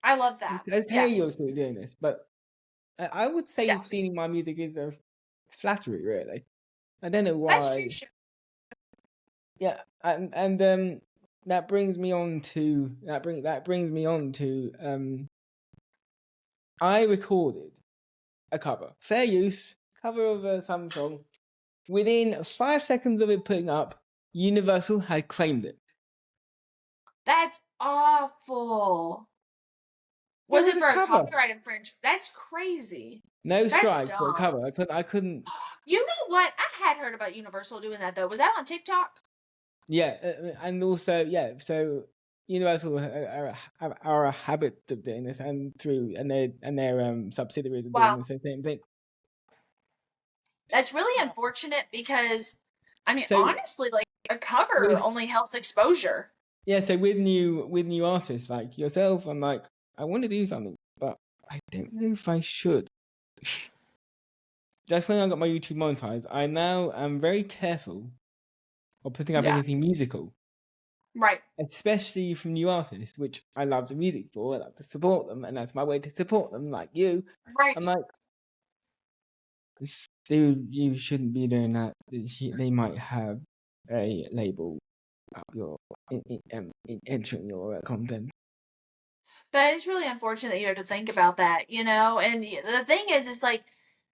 I love that. It's okay, you're Yes. still doing this, but I would say Yes. stealing my music is a flattery, really. I don't know That's true. why. Yeah, and that brings me on to I recorded a fair use cover of some song. Within 5 seconds of it putting up, Universal had claimed it. That's awful. It Was was it a for a cover, copyright infringement? That's crazy. no That's strike, but a dumb. cover. I couldn't. You know what? I had heard about Universal doing that though. Was that on TikTok? Yeah, and also yeah. So Universal are a habit of doing this, and their subsidiaries are doing Wow. the same thing. That's really unfortunate because, I mean, So honestly, like a cover with only helps exposure. so with new artists like yourself, I'm like, I want to do something, but I don't know if I should. That's when I got my YouTube monetized. I now am very careful of putting up Yeah. anything musical, Right. especially from new artists, which I love the music for. I love to support them, and that's my way to support them. Like you, I'm Right. like, dude, you shouldn't be doing that. They might have a label up your entering your content. That is really unfortunate that you have to think about that, you know? And the thing is like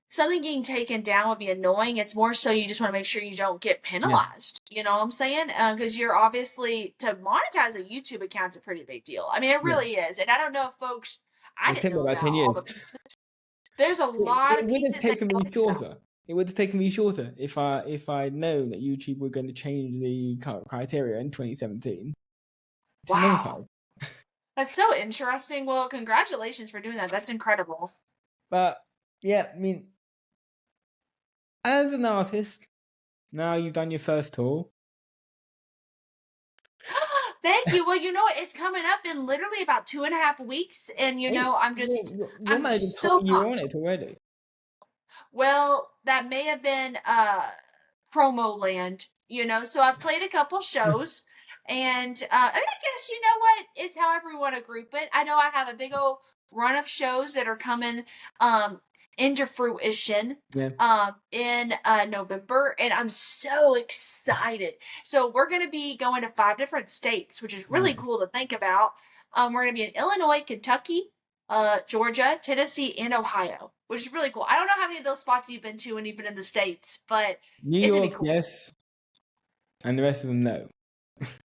something getting taken down would be annoying. It's more so you just want to make sure you don't get Yeah, penalized. You know what I'm saying? Because you're obviously, to monetize a YouTube account's a pretty big deal. I mean, it yeah. really is. And I don't know if folks, I It didn't took me know about about 10 all years. the pieces. There's a lot It of would have pieces that taken go me into that. shorter. It would have taken me shorter if I'd known that YouTube were going to change the criteria in 2017 to Wow. monetize. That's so interesting. Well, congratulations for doing that. That's incredible. But yeah, I mean, as an artist, now you've done your first tour. Thank you. Well, you know what? It's coming up in literally about 2.5 weeks. And, you Hey, know, your I'm manager told so me you were on pumped. it already. Well, that may have been promo land, you know. So I've played a couple shows, and I guess you know what? It's however you want to group it. I know I have a big old run of shows that are coming um into fruition Yeah. in November, and I'm so excited. So we're gonna be going to 5 different states, which is really Nice. cool to think about. We're gonna be in Illinois, Kentucky, Georgia, Tennessee, and Ohio, which is really cool. I don't know how many of those spots you've been to and even in the States, but New it's gonna be York, cool. yes, and the rest of them, no.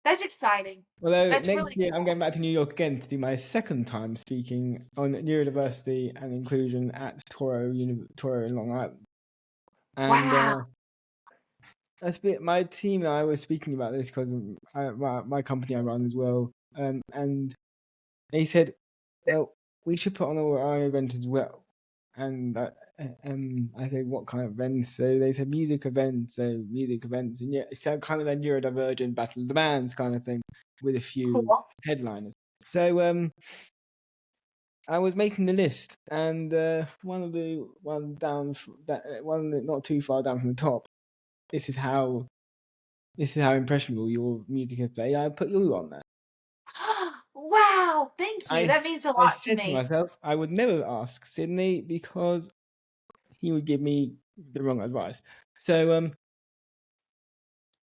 That's exciting. Although That's next really year I'm cool. going back to New York again to do my second time speaking on neurodiversity and inclusion at Toro in Long Island. And Wow. that's a bit. My team and I were speaking about this because my company I run as well. And they said, well, we should put on our own event as well. And I said, what kind of events? So they said music events. So music events, and yeah, it's kind of a neurodivergent battle of the bands kind of thing with a few Cool. headliners. So I was making the list, and one not too far down from the top. This is how impressionable your music is played. I put you on there. Wow. Thank you. I That means a I lot to said to me. myself, I would never ask Sydney because he would give me the wrong advice. So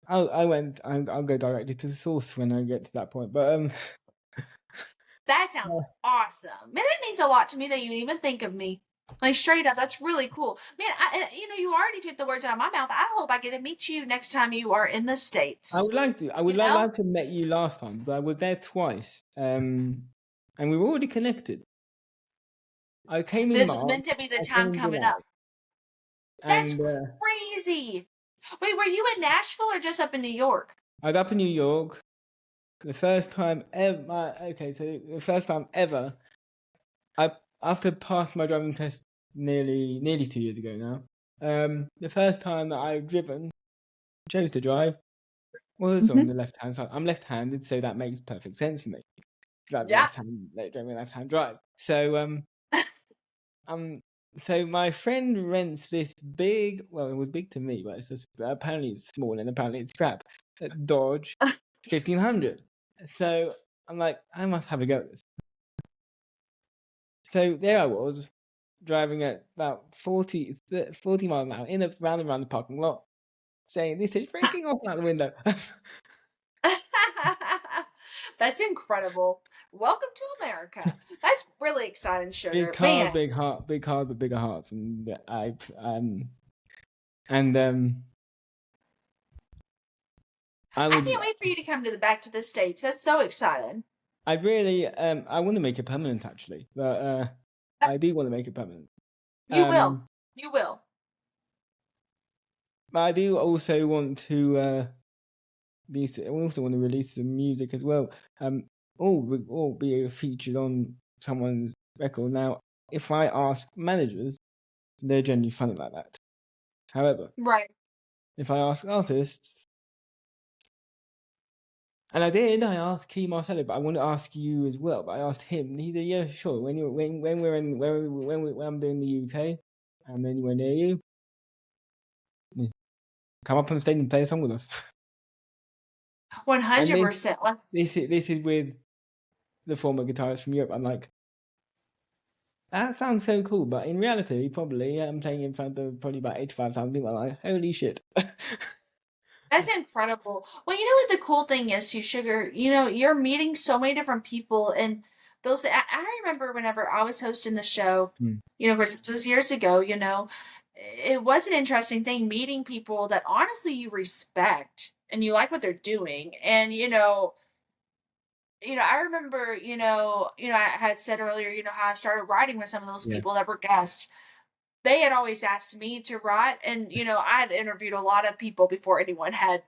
I'll go directly to the source when I get to that point. But That sounds awesome. Man, that means a lot to me that you even think of me. Like straight up, that's really cool. Man, you know, you already took the words out of my mouth. I hope I get to meet you next time you are in the I States. would like to. I would You know? like to have met you last time, but I was there twice. And we were already connected. I came in This was March. meant to be the I came time in coming July, up. That's and crazy. Wait, were you in Nashville or just up in New York? I was up in New York. The first time ever. So the first time ever. After passing my driving test nearly 2 years ago now. The first time that I've chose to drive, was on the left hand side. I'm left handed, so that makes perfect sense for me. Driving Yeah. left hand drive. So my friend rents this big, well, it was big to me, but it's just apparently it's small and apparently it's crap. Dodge 1500. So I'm like, I must have a go at this. So there I was, driving at about 40 miles an hour round and around the parking lot, saying, this is freaking off out the window. That's incredible. Welcome to America. That's really exciting, Big sugar. cars, Man, big heart, big cars, but bigger hearts. And and I I would, can't wait for you to come to the back to the States. That's so exciting. I really, I want to make it permanent actually, but I do want to make it permanent. You will. You will. But I do also want to I also want to release some music as well. all be featured on someone's record. Now, if I ask managers, they're generally funny like that. However, Right. if I ask artists, and I asked Key Marcello, but I want to ask you as well. But I asked him, and he said, "Yeah, sure. When I'm doing the UK, and anywhere near you, come up on stage and play a song with us." And 100%. this is with the former guitarist from Europe. I'm like, that sounds so cool, but in reality, probably I'm playing in front of probably about 85,000 people. I'm like, holy shit. That's incredible. Well, you know what the cool thing is, too, Sugar? You're meeting so many different people, and I remember whenever I was hosting the show, Hmm. of course, it was years ago, it was an interesting thing meeting people that honestly you respect and you like what they're doing. And, I remember, I had said earlier, how I started writing with some of those Yeah. people that were guests. They had always asked me to write, and, I had interviewed a lot of people before anyone had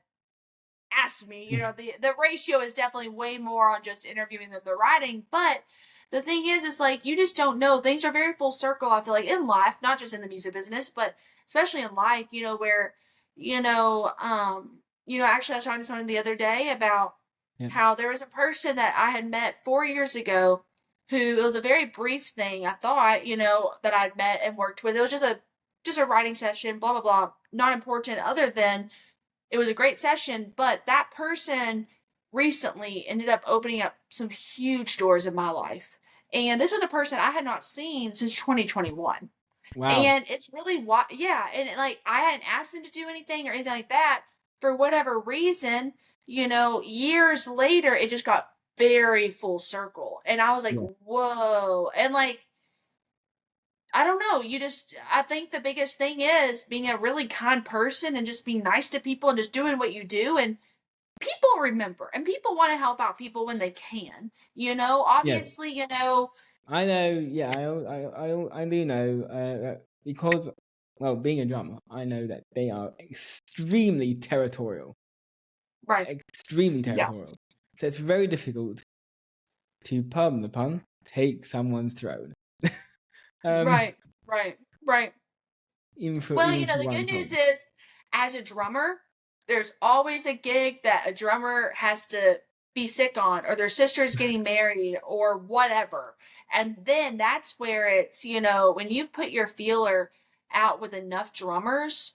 asked me. The ratio is definitely way more on just interviewing than the writing. But the thing is like you just don't know. Things are very full circle, I feel like, in life, not just in the music business, but especially in life, where, actually I was talking to someone the other day about Yeah. how there was a person that I had met 4 years ago who it was a very brief thing, I thought, that I'd met and worked with. It was just a writing session, blah blah blah, not important other than it was a great session, but that person recently ended up opening up some huge doors in my life. And this was a person I had not seen since 2021. Wow. And it's really what, yeah. And like, I hadn't asked them to do anything or anything like that for whatever reason, years later, it just got very full circle. And I was like, Yeah. whoa. And like, I don't know. I think the biggest thing is being a really kind person and just being nice to people and just doing what you do. And people remember and people want to help out people when they can, Yeah. obviously, I know. Yeah. I do know because, well, being a drummer, I know that they are extremely territorial. right. Extremely Yeah. territorial. So it's very difficult to, pardon the pun, take someone's throne. um, Right. Right. Right. even for Well, even for the one good news song. is, as a drummer, there's always a gig that a drummer has to be sick on, or their sister's getting married, or whatever. And then that's where it's, when you put your feeler out with enough drummers,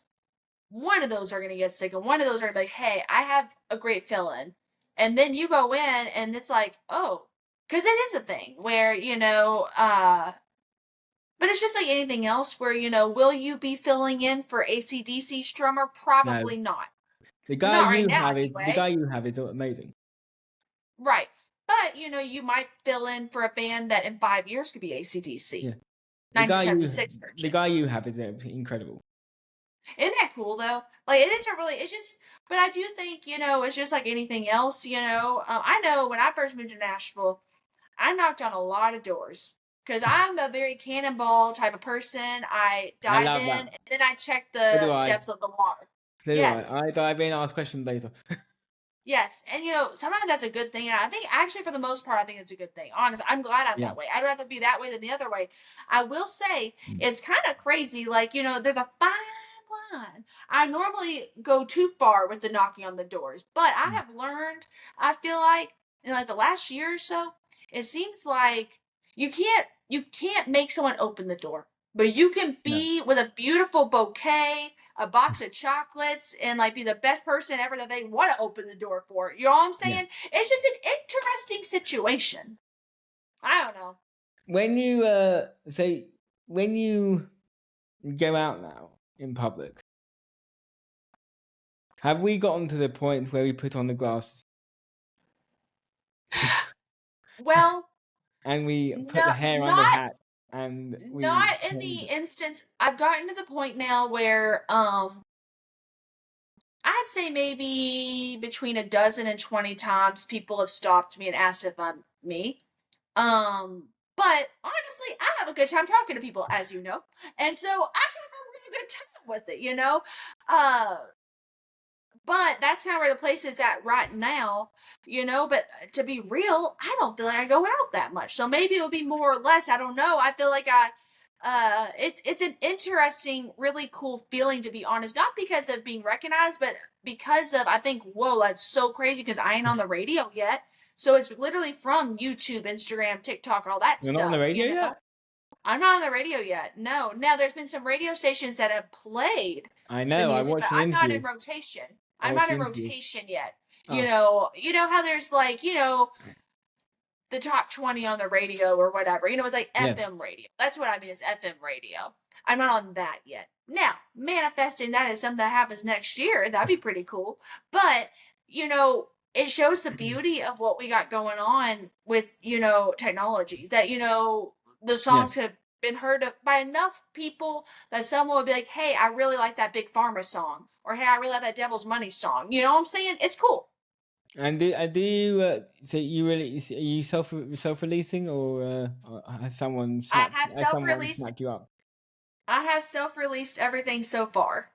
one of those are going to get sick, and one of those are going to be like, hey, I have a great fill in. And then you go in, and it's like, oh, because it is a thing where, but it's just like anything else where, will you be filling in for AC/DC's drummer? No, Probably not. the guy Not right you now, have is anyway. amazing. Right. But, you might fill in for a band that in 5 years could be Yeah, AC/DC. the guy you 1976 the version. guy you have is incredible. Isn't that cool, though? Like, it isn't really, it's just, but I do think, it's just like anything else, I know when I first moved to Nashville, I knocked on a lot of doors because I'm a very cannonball type of person. I I dive love in that. and then I check So do the I. depth of the water. So do Yes. I. I dive in, ask questions later. Yes. And sometimes that's a good thing. And I think actually for the most part, I think it's a good thing. Honestly, I'm glad I'm Yeah. that way. I'd rather be that way than the other way. I will say Mm. it's kind of crazy. Like, there's a fine line. I normally go too far with the knocking on the doors, but I Mm. have learned, I feel like in like the last year or so, it seems like you can't make someone open the door, but you can No. be with a beautiful bouquet, a box of chocolates, and like be the best person ever that they want to open the door for. You know what I'm Yeah. saying? It's just an interesting situation. I don't know. When you say when you go out now in public, have we gotten to the point where we put on the glasses Well, and we put no, the hair on the not hat and we not in the instance. I've gotten to the point now where I'd say maybe between a dozen and 20 times people have stopped me and asked if I'm me. But honestly, I have a good time talking to people, as you know. And so I have a really good time with it, Uh, But that's kind of where the place is at right now, But to be real, I don't feel like I go out that much. So maybe it'll be more or less. I don't know. I feel like it's an interesting, really cool feeling, to be honest. Not because of being recognized, but because of, I think, whoa, that's so crazy because I ain't on the radio yet. So it's literally from YouTube, Instagram, TikTok, all that You're not on the stuff. radio yet? I'm not on the radio yet. No. Now there's been some radio stations that have played I the know. I music, but watched an I'm not in interview. rotation. I I'm watched not an in interview. rotation yet. Oh. You know how there's like, the top 20 on the radio or whatever, with like Yeah. FM radio. That's what I mean is FM radio. I'm not on that yet. Now, manifesting that is something that happens next year. That'd be pretty cool. But, it shows the beauty of what we got going on with, technology. That, the songs have been heard by enough people that someone would be like, hey, I really like that Big Pharma song. Or, hey, I really like that Devil's Money song. You know what I'm saying? It's cool. And do you so you really are you self-releasing or has someone snapped you up? I have self-released everything so far.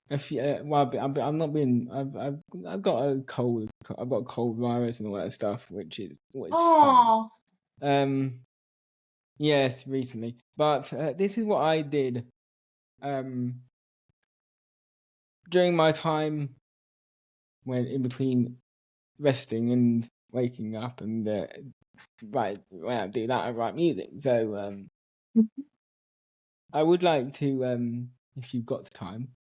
If well, I'm not being. I've got a cold. I've got a cold virus and all that stuff, which is always fun. Yes, recently, but this is what I did. During my time when in between resting and waking up and when I do that, I write music. So I would like to, if you've got time,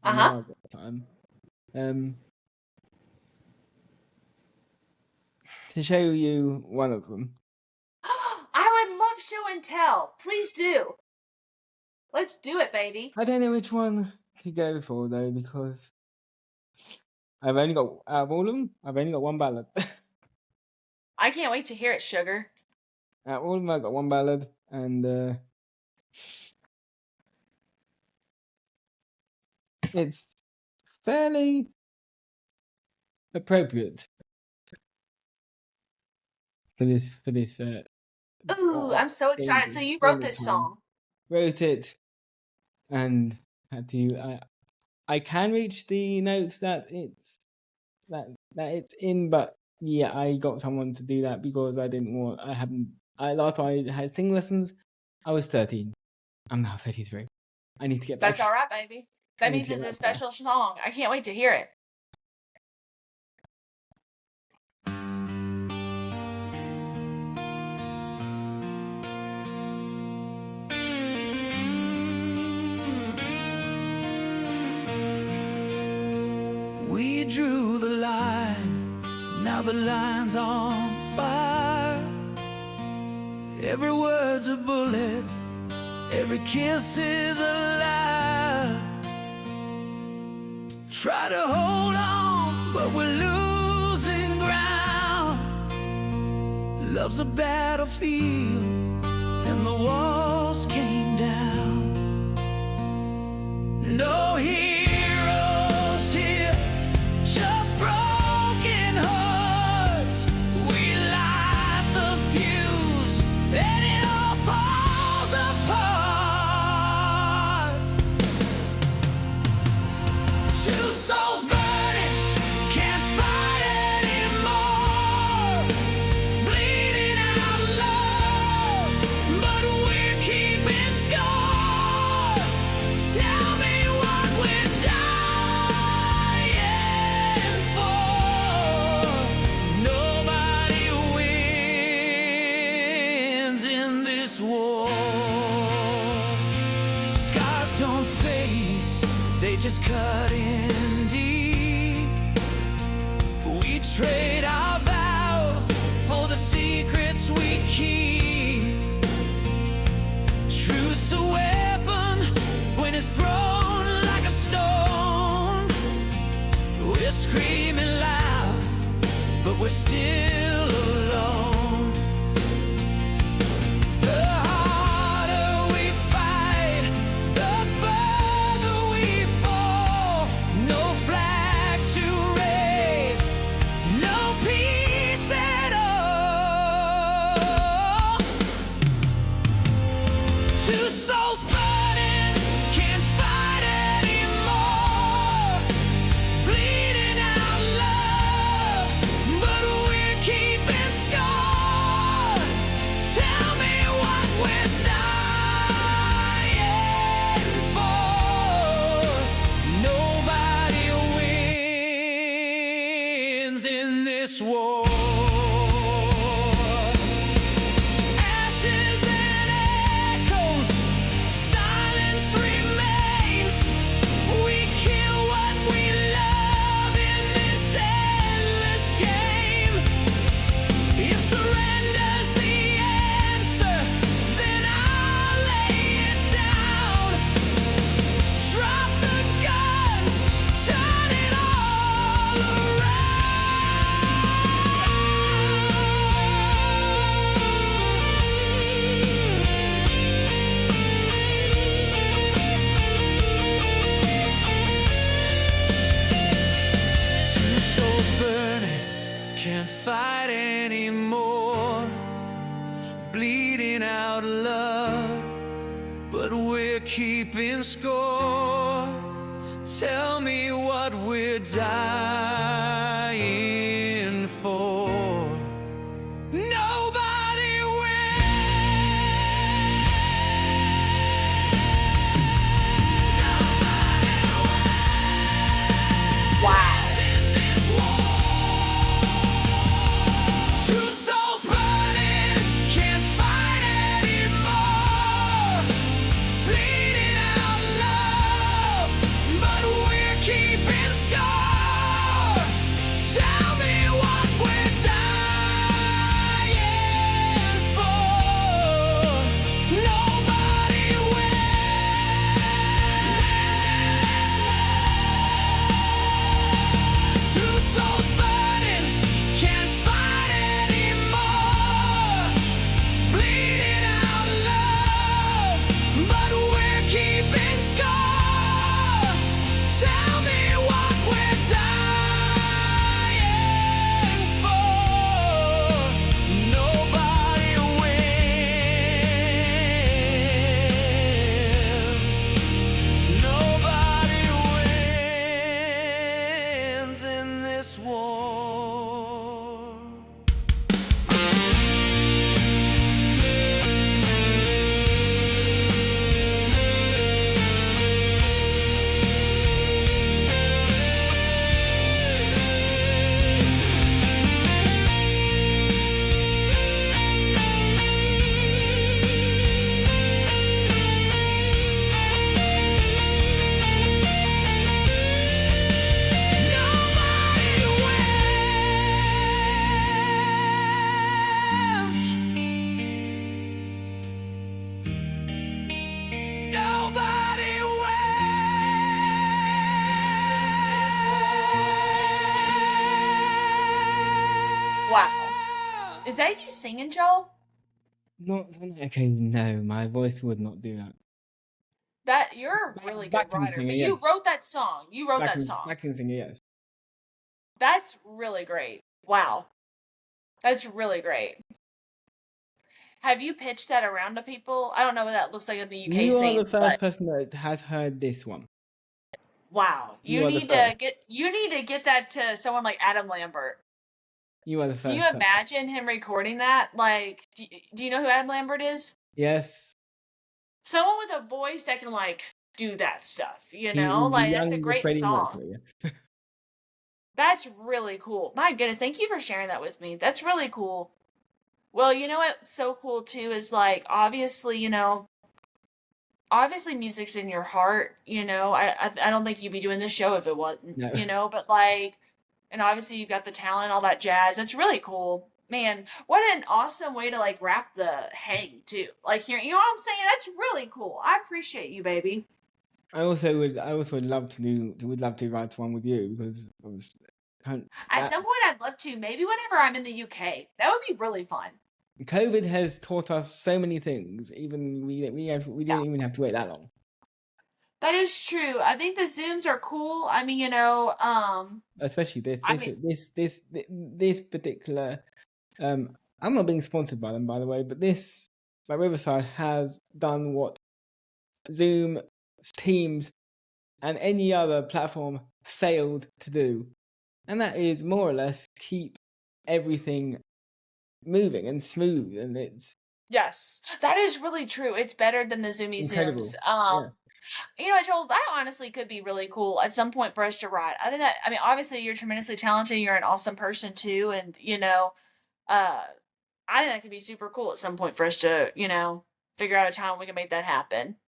I know I've got time, to show you one of them. I would love show and tell. Please do. Let's do it, baby. I don't know which one to go for though, because I've only got out of all of them, I've only got one ballad. I can't wait to hear it, sugar. Out of all of them, I've got one ballad, and it's fairly appropriate for this. Ooh, I'm so excited. So you wrote this song? Wrote it, and had to. I can reach the notes that it's in, but yeah, I got someone to do that because I didn't want. Last time I had singing lessons, I was 13. I'm now 33. I need to get back. That's all right, baby. That means it's a special song. I can't wait to hear it. We drew the line, now the line's on fire. Every word's a bullet, every kiss is a lie. Try to hold on, but we're losing ground. Love's a battlefield, and the walls came down. No heroes here, just broken hearts. We light the fuse, and it all falls apart. Two souls burning, can't fight anymore. Bleeding out love, but we're keeping score. Tell me what we're dying for. Nobody wins in this war. Scars don't fade, they just cut in deep. We trade our vows for the secrets we keep. Truth's a weapon when it's thrown like a stone. We're screaming loud, but we're still alone. The harder we fight, the further we fall. No flag to raise, no peace at all. Two souls burning, can't fight anymore. anymore, bleeding out love, but we're keeping score. Tell me what we're dying for. Nobody Wow. Two souls burning, can't fight anymore. Bleeding out love, but we're keeping score. Tell me what we're dying for. Nobody wins. Two souls burning, can't fight anymore. Bleeding out love, but we're keeping score. Tell me what we're dying for. Nobody wins. Nobody wins in this war. Nobody wins. Nobody wins. Wow. Is that you singing, Joel? Not okay. No, my voice would not do that. That you're a really good Backing writer, singer, but yes. you wrote that song. You wrote that song. Backing singer, yes. That's really great. Wow. That's really great. Have you pitched that around to people? I don't know what that looks like in the UK You are scene, the first but person that has heard this one. wow. You are the first. You need to get that to someone like Adam Lambert. You are the Can you first person. imagine him recording that? Like, do you know who Adam Lambert is? Yes. Someone with a voice that can like do that stuff, you He know? is Like that's a younger great Freddie song. Mercury. That's really cool. My goodness, thank you for sharing that with me. That's really cool. Well, you know what's so cool too is like obviously, obviously music's in your heart, I don't think you'd be doing this show if it wasn't, No. but like, and obviously you've got the talent, all that jazz. That's really cool. Man, what an awesome way to like wrap the hang too. Like here, you know what I'm saying? That's really cool. I appreciate you, baby. I also would love to write one with you because At some point I'd love to, maybe whenever I'm in the UK. That would be really fun. COVID has taught us so many things. Even we didn't even have to wait that long. That is true. I think the Zooms are cool. I mean, Especially this I mean, this particular. I'm not being sponsored by them, by the way, but this by Riverside has done what Zoom, Teams, and any other platform failed to do, and that is more or less keep everything moving and smooth, and it's yes, that is really true. It's better than the Zoomy incredible. Zooms. Yeah. Joel, that honestly could be really cool at some point for us to ride. I mean, obviously you're tremendously talented. You're an awesome person too. And, I think that could be super cool at some point for us to, figure out a time we can make that happen.